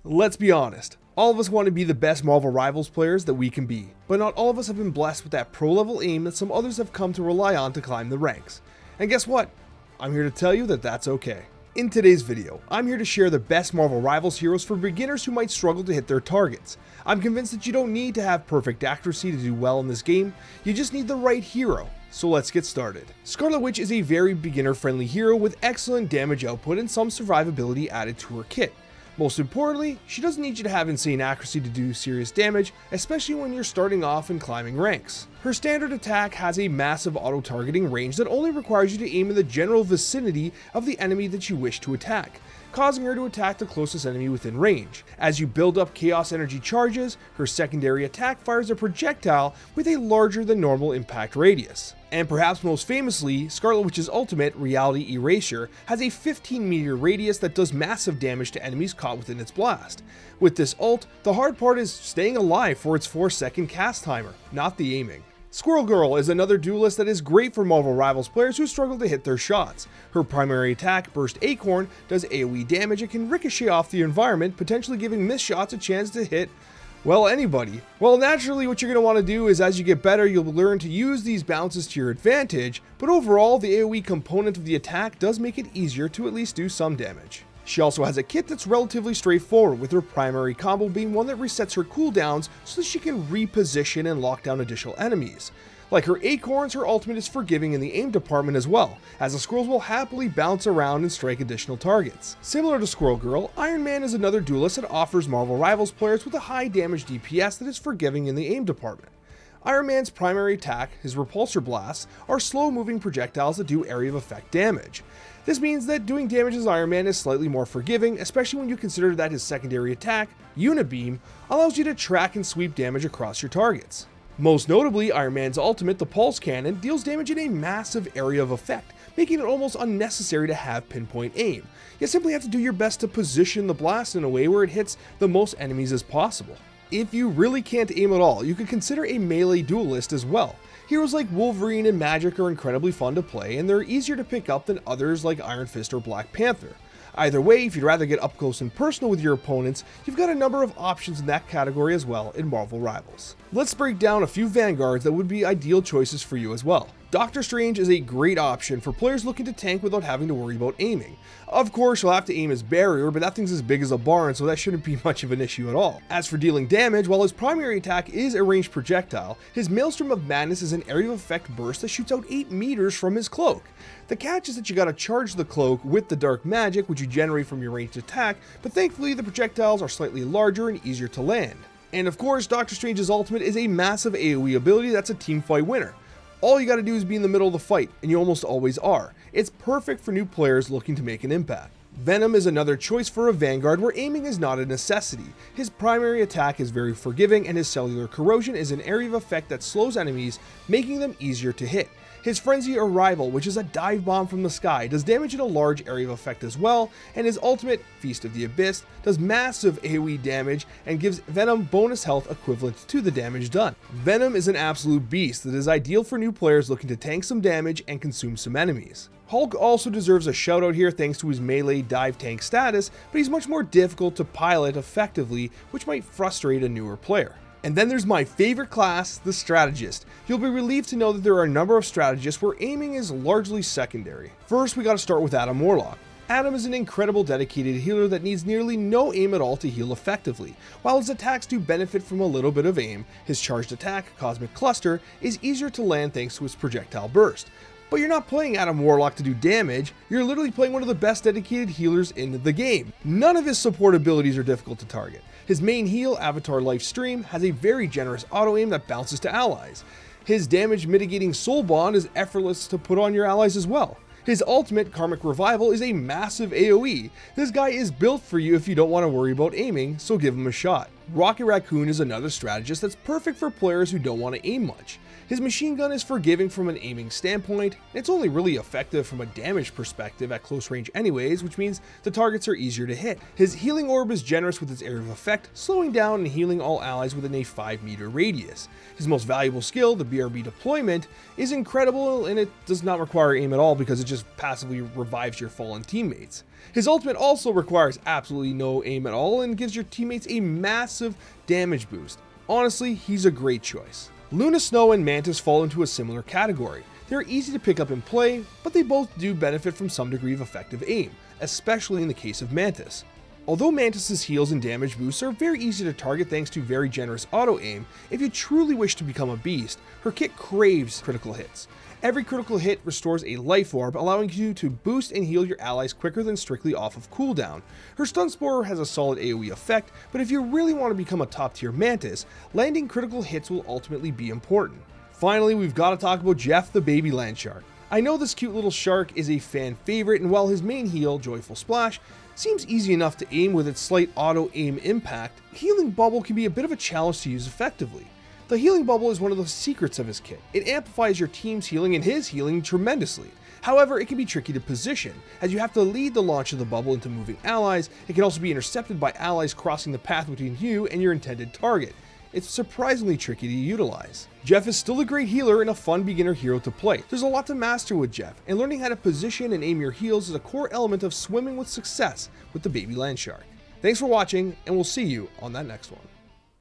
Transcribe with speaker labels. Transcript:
Speaker 1: Let's be honest, all of us want to be the best Marvel Rivals players that we can be, but not all of us have been blessed with that pro level aim that some others have come to rely on to climb the ranks. And guess what? I'm here to tell you that that's okay. In today's video, I'm here to share the best Marvel Rivals heroes for beginners who might struggle to hit their targets. I'm convinced that you don't need to have perfect accuracy to do well in this game, you just need the right hero. So let's get started. Scarlet Witch is a very beginner-friendly hero with excellent damage output and some survivability added to her kit. Most importantly, she doesn't need you to have insane accuracy to do serious damage, especially when you're starting off and climbing ranks. Her standard attack has a massive auto-targeting range that only requires you to aim in the general vicinity of the enemy that you wish to attack, causing her to attack the closest enemy within range. As you build up chaos energy charges, her secondary attack fires a projectile with a larger than normal impact radius. And perhaps most famously, Scarlet Witch's ultimate, Reality Erasure, has a 15-meter radius that does massive damage to enemies caught within its blast. With this ult, the hard part is staying alive for its 4-second cast timer, not the aiming. Squirrel Girl is another duelist that is great for Marvel Rivals players who struggle to hit their shots. Her primary attack, Burst Acorn, does AoE damage and can ricochet off the environment, potentially giving missed shots a chance to hit, well, anybody. Well, naturally what you're going to want to do is as you get better, you'll learn to use these bounces to your advantage, but overall the AoE component of the attack does make it easier to at least do some damage. She also has a kit that's relatively straightforward, with her primary combo being one that resets her cooldowns so that she can reposition and lock down additional enemies. Like her acorns, her ultimate is forgiving in the aim department as well, as the squirrels will happily bounce around and strike additional targets. Similar to Squirrel Girl, Iron Man is another duelist that offers Marvel Rivals players with a high damage DPS that is forgiving in the aim department. Iron Man's primary attack, his repulsor blasts, are slow-moving projectiles that do area of effect damage. This means that doing damage as Iron Man is slightly more forgiving, especially when you consider that his secondary attack, Unibeam, allows you to track and sweep damage across your targets. Most notably, Iron Man's ultimate, the Pulse Cannon, deals damage in a massive area of effect, making it almost unnecessary to have pinpoint aim. You simply have to do your best to position the blast in a way where it hits the most enemies as possible. If you really can't aim at all, you could consider a melee duelist as well. Heroes like Wolverine and Magic are incredibly fun to play, and they're easier to pick up than others like Iron Fist or Black Panther. Either way, if you'd rather get up close and personal with your opponents, you've got a number of options in that category as well in Marvel Rivals. Let's break down a few Vanguards that would be ideal choices for you as well. Doctor Strange is a great option for players looking to tank without having to worry about aiming. Of course, you'll have to aim his barrier, but that thing's as big as a barn, so that shouldn't be much of an issue at all. As for dealing damage, while his primary attack is a ranged projectile, his Maelstrom of Madness is an area of effect burst that shoots out 8 meters from his cloak. The catch is that you gotta charge the cloak with the dark magic, which you generate from your ranged attack, but thankfully the projectiles are slightly larger and easier to land. And of course, Doctor Strange's ultimate is a massive AoE ability that's a teamfight winner. All you gotta do is be in the middle of the fight, and you almost always are. It's perfect for new players looking to make an impact. Venom is another choice for a Vanguard where aiming is not a necessity. His primary attack is very forgiving, and his cellular corrosion is an area of effect that slows enemies, making them easier to hit. His Frenzy Arrival, which is a dive bomb from the sky, does damage in a large area of effect as well, and his ultimate, Feast of the Abyss, does massive AoE damage and gives Venom bonus health equivalent to the damage done. Venom is an absolute beast that is ideal for new players looking to tank some damage and consume some enemies. Hulk also deserves a shout out here thanks to his melee dive tank status, but he's much more difficult to pilot effectively, which might frustrate a newer player. And then there's my favorite class, the Strategist. You'll be relieved to know that there are a number of strategists where aiming is largely secondary. First, we gotta start with Adam Warlock. Adam is an incredible dedicated healer that needs nearly no aim at all to heal effectively. While his attacks do benefit from a little bit of aim, his charged attack, Cosmic Cluster, is easier to land thanks to his projectile burst. But you're not playing Adam Warlock to do damage, you're literally playing one of the best dedicated healers in the game. None of his support abilities are difficult to target. His main heal, Avatar Life Stream, has a very generous auto aim that bounces to allies. His damage mitigating Soul Bond is effortless to put on your allies as well. His ultimate, Karmic Revival, is a massive AoE. This guy is built for you if you don't want to worry about aiming, so give him a shot. Rocket Raccoon is another strategist that's perfect for players who don't want to aim much. His machine gun is forgiving from an aiming standpoint, and it's only really effective from a damage perspective at close range anyways, which means the targets are easier to hit. His healing orb is generous with its area of effect, slowing down and healing all allies within a 5-meter radius. His most valuable skill, the BRB deployment, is incredible, and it does not require aim at all because it just passively revives your fallen teammates. His ultimate also requires absolutely no aim at all and gives your teammates a massive damage boost. Honestly, he's a great choice. Luna Snow and Mantis fall into a similar category. They're easy to pick up and play, but they both do benefit from some degree of effective aim, especially in the case of Mantis. Although Mantis's heals and damage boosts are very easy to target thanks to very generous auto aim, if you truly wish to become a beast, her kit craves critical hits. Every critical hit restores a life orb, allowing you to boost and heal your allies quicker than strictly off of cooldown. Her stun spore has a solid AoE effect, but if you really want to become a top tier Mantis, landing critical hits will ultimately be important. Finally, we've got to talk about Jeff the baby land shark. I know this cute little shark is a fan favorite, and while his main heal, Joyful Splash, seems easy enough to aim with its slight auto aim impact, Healing Bubble can be a bit of a challenge to use effectively. The Healing Bubble is one of the secrets of his kit. It amplifies your team's healing and his healing tremendously. However, it can be tricky to position, as you have to lead the launch of the bubble into moving allies. It can also be intercepted by allies crossing the path between you and your intended target. It's surprisingly tricky to utilize. Jeff is still a great healer and a fun beginner hero to play. There's a lot to master with Jeff, and learning how to position and aim your heals is a core element of swimming with success with the baby land shark. Thanks for watching, and we'll see you on that next one.